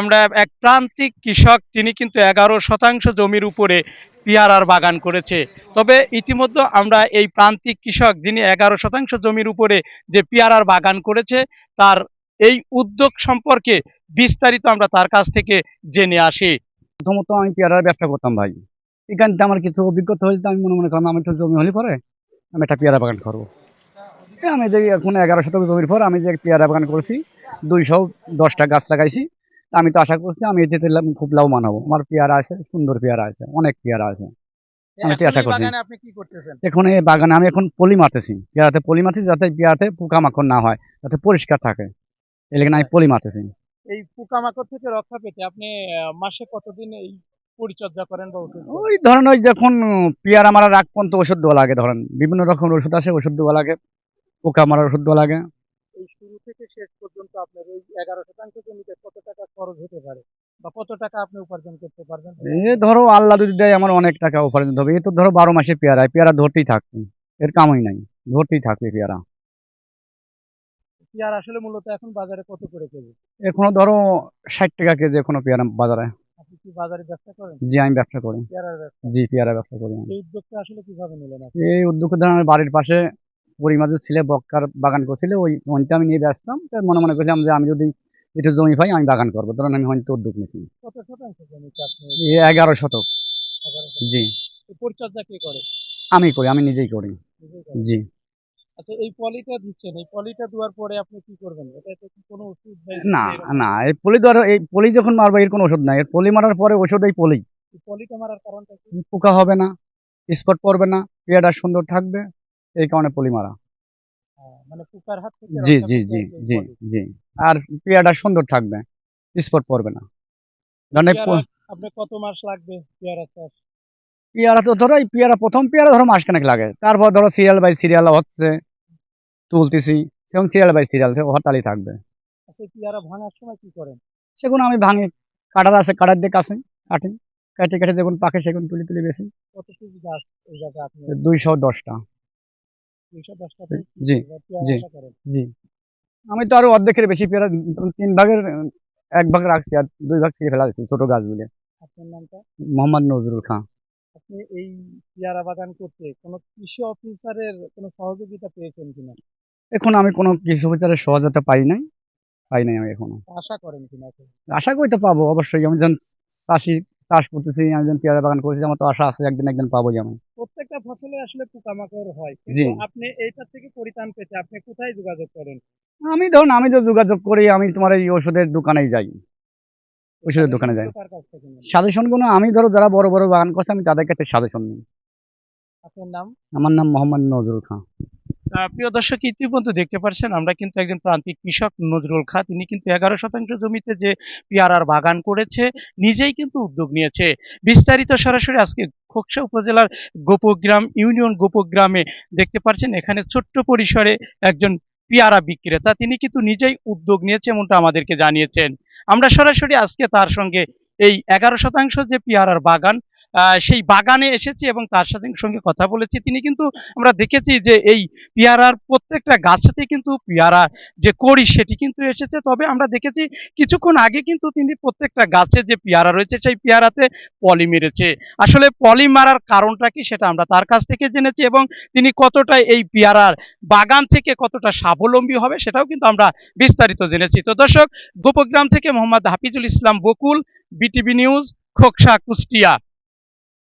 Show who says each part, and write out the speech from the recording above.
Speaker 1: আমরা এক প্রান্তিক কৃষক, তিনি কিন্তু 11% জমির উপরে পেয়ারার বাগান করেছে। তবে ইতিমধ্যে আমরা এই প্রান্তিক কৃষক যিনি 11% জমির উপরে যে পেয়ারার বাগান করেছে, তার এই উদ্যোগ সম্পর্কে বিস্তারিত আমরা তার কাছ থেকে জেনে আসি।
Speaker 2: প্রথমত আমি পেয়ারার ব্যবসা করতাম ভাই। এখান থেকে আমার কিছু অভিজ্ঞতা হয়েছে, আমি মনে করলাম আমি তো জমি হলে পরে আমি একটা পেয়ারা বাগান করবো। আমি যে এখন 11 শতক জমির পর আমি যে পেয়ারা বাগান করেছি, 210টা গাছ লাগাইছি। আমি তো আশা করছি আমি এতে খুব লাভবান হবো। আমার পেয়ারা আছে, সুন্দর পেয়ারা আছে, অনেক পেয়ারা আছে। আমি তো
Speaker 1: এখন
Speaker 2: আশা
Speaker 1: এই
Speaker 2: করছি।
Speaker 1: বাগানে আপনি কি করতেছেন?
Speaker 2: এখন এই বাগানে আমি এখন পলি মারতেছি, পেয়ারাতে পলি মারতেছি, যাতে পেয়ারাতে পোকামাকড় না হয়, যাতে পরিষ্কার থাকে। এই লেগে আমি পলি মারতেছি।
Speaker 1: এই পোকামাকড় থেকে রক্ষা পেতে আপনি মাসে কতদিন এই পরিচর্যা করেন বা ওষুধ দেন?
Speaker 2: ওই ধরেন ওই যখন পেয়ারা মারার আগ পর্যন্ত ওষুধ দেওয়া লাগে, ধরেন বিভিন্ন রকমের ওষুধ আছে, ওষুধ দেওয়া লাগে, পোকা মারার ওষুধ দেওয়া লাগে।
Speaker 1: এই শুরু থেকে শেষ পর্যন্ত আপনার ওই 11% জমিতে কত টাকা খরচ হতে পারে বা কত টাকা আপনি উপার্জন করতে পারবেন?
Speaker 2: এ ধরো আল্লাহ যদি দেয় আমার অনেক টাকা উপার্জন হবে। এ তো ধরো 12 মাসে পেয়ারা, পেয়ারা ধরতেই থাকবে, এর কামই নাই, ধরতেই থাকবে পেয়ারা।
Speaker 1: পেয়ারা আসলে মূলত এখন বাজারে কত করে কেজি?
Speaker 2: এখনো ধরো 60 টাকা কেজি এখনো পেয়ারা বাজারে।
Speaker 1: আপনি কি বাজারে ব্যবসা করেন?
Speaker 2: জি আমি ব্যবসা করি।
Speaker 1: পেয়ারার ব্যবসা।
Speaker 2: জি পেয়ারা ব্যবসা করি আমি।
Speaker 1: এই উদ্যোগটা আসলে কিভাবে নিলেন আপনি?
Speaker 2: এই উদ্যোগে ধরেন আমার বাড়ির পাশে বুড়ি মাঝে ছেলে বক্কার বাগান করছিল, ওই ওইটা আমি নিয়ে ব্যস্তাম, তাই মনে মনে করছিলাম যে আমি যদি একটু জমি পাই আমি বাগান করবো, ধরেন আমি হয়তো উদ্যোগ নিয়েছি।
Speaker 1: কত শতাংশ জমিতে আপনি
Speaker 2: এই 11 শতক।
Speaker 1: 11%?
Speaker 2: জি
Speaker 1: এই পরিচর্যা কে করে?
Speaker 2: আমি করি, আমি নিজেই করি।
Speaker 1: নিজেই করেন?
Speaker 2: জি
Speaker 1: আচ্ছা, এই পলিটা দিচ্ছেন, এই পলিটা দেওয়ার পরে আপনি কি করবেন? এটাতে কি কোনো ওষুধ বা
Speaker 2: না,
Speaker 1: স্প্রে এরকম?
Speaker 2: না, এই পলি ধরো, এই পলি যখন মারবো এর কোনো ওষুধ নাই, এর পলি মারার পরে ওষুধ এই পলি।
Speaker 1: এই পলিটা মারার কারণটা কি?
Speaker 2: পোকা হবে না, স্পট পড়বে না, পেয়ারা সুন্দর থাকবে, এই কারণে পলি মারা।
Speaker 1: মানে পোকার হাত থেকে
Speaker 2: জি
Speaker 1: রক্ষা
Speaker 2: জি
Speaker 1: পেতে
Speaker 2: জি
Speaker 1: এই
Speaker 2: জি
Speaker 1: পলি।
Speaker 2: জি। আর পেয়ারাটা সুন্দর থাকবে, স্পট পড়বে না।
Speaker 1: এই
Speaker 2: ধরেন
Speaker 1: পেয়ারা আপনার কত মাস লাগবে পেয়ারা চাষ?
Speaker 2: পেয়ারা তো ধরো এই পেয়ারা প্রথম পেয়ারা ধরো মাসখানেক লাগে, তারপর ধরো সিরিয়াল বাই সিরিয়াল হচ্ছে, তুলতেছি, সেরকম সিরিয়াল বাই সিরিয়াল হরতালি থাকবে।
Speaker 1: আচ্ছা, এই পেয়ারা ভাঙার সময় কি করেন?
Speaker 2: সেগুলো আমি ভাঙি, কাটার আছে, কাটার দিয়ে কাছে কাটি, কেটে কেটে যখন পাকে সেগুলো তুলি তুলি বেশি।
Speaker 1: কত কেজি গাছ এই জায়গায় আপনি?
Speaker 2: 210টা।
Speaker 1: 210টা কি
Speaker 2: জি
Speaker 1: পেয়ারা
Speaker 2: জি
Speaker 1: আশা করেন?
Speaker 2: জি। আমি তো আরো অর্ধেকের বেশি পেয়ারা, 3 ভাগের 1 ভাগ রাখছি, আর 2 ভাগ ছিঁড়ে ফেলা দিচ্ছি ছোট গাছগুলো।
Speaker 1: আপনার নামটা?
Speaker 2: মোহাম্মদ নজরুল খান।
Speaker 1: আপনি এই পেয়ারা বাগান করতে কোনো কৃষি অফিসারের কোনো সহযোগিতা পেয়েছেন কিনা?
Speaker 2: এখন আমি কোনো কৃষি অফিসারের সহায়তা পাই নাই আমি এখনো।
Speaker 1: আশা করেন কিনা এখন?
Speaker 2: আশা করি তো পাবো অবশ্যই। আমি যখন চাষি, চাষ করতেছি, আমি যখন পেয়ারা বাগান করতেছি, আমার তো আশা আছে একদিন একদিন পাবো যেমন।
Speaker 1: প্রত্যেকটা ফসলে আসলে পোকামাকড় হয়,
Speaker 2: জি।
Speaker 1: কিন্তু আপনি এইটা থেকে পরিত্রাণ পেতে আপনি কোথায় যোগাযোগ করেন?
Speaker 2: আমি তো যোগাযোগ করি, আমি তোমার এই ওষুধের দোকানেই যাই, ওষুধের দোকানে
Speaker 1: সাজেশন
Speaker 2: যাই।
Speaker 1: গুলো কার কাছ থেকে নেন?
Speaker 2: সাজেশন গুলো আমি ধরো যারা বড় বড় বাগান করছে আমি তাদের কাছে সাজেশন নিই।
Speaker 1: আপনার নাম?
Speaker 2: আমার নাম মোহাম্মদ নজরুল খান।
Speaker 1: প্রিয় দর্শক, ইতিমধ্যে দেখতে পাচ্ছেন আমরা কিন্তু একজন প্রান্তিক কৃষক নজরুল খাঁ, তিনি কিন্তু 11% জমিতে যে পেয়ারার বাগান করেছে, নিজেই কিন্তু উদ্যোগ নিয়েছে। বিস্তারিত সরাসরি আজকে খোকসা উপজেলার গোপগ্রাম ইউনিয়ন গোপগ্রামে দেখতে পাচ্ছেন, এখানে ছোট্ট পরিসরে একজন পেয়ারা বিক্রেতা, তিনি কিন্তু নিজেই উদ্যোগ নিয়েছে এমনটা আমাদেরকে জানিয়েছেন। আমরা সরাসরি আজকে তার সঙ্গে এই 11% যে পেয়ারার বাগান, সেই বাগানে এসেছি এবং তার সঙ্গে কথা বলেছি। তিনি কিন্তু, আমরা দেখেছি যে এই পেয়ারার প্রত্যেকটা গাছেতে কিন্তু পেয়ারা যে কড়ি সেটি কিন্তু এসেছে। তবে আমরা দেখেছি কিছুক্ষণ আগে কিন্তু তিনি প্রত্যেকটা গাছে যে পেয়ারা রয়েছে সেই পেয়ারাতে পলি মেরেছে। আসলে পলি মারার কারণটা কি সেটা আমরা তার কাছ থেকে জেনেছি, এবং তিনি কতটা এই পেয়ারার বাগান থেকে কতটা স্বাবলম্বী হবে সেটাও কিন্তু আমরা বিস্তারিত জেনেছি। তো দর্শক, গোপগ্রাম থেকে মোহাম্মদ হাফিজুল ইসলাম বকুল, বিটিভি নিউজ, খোকসা, কুষ্টিয়া।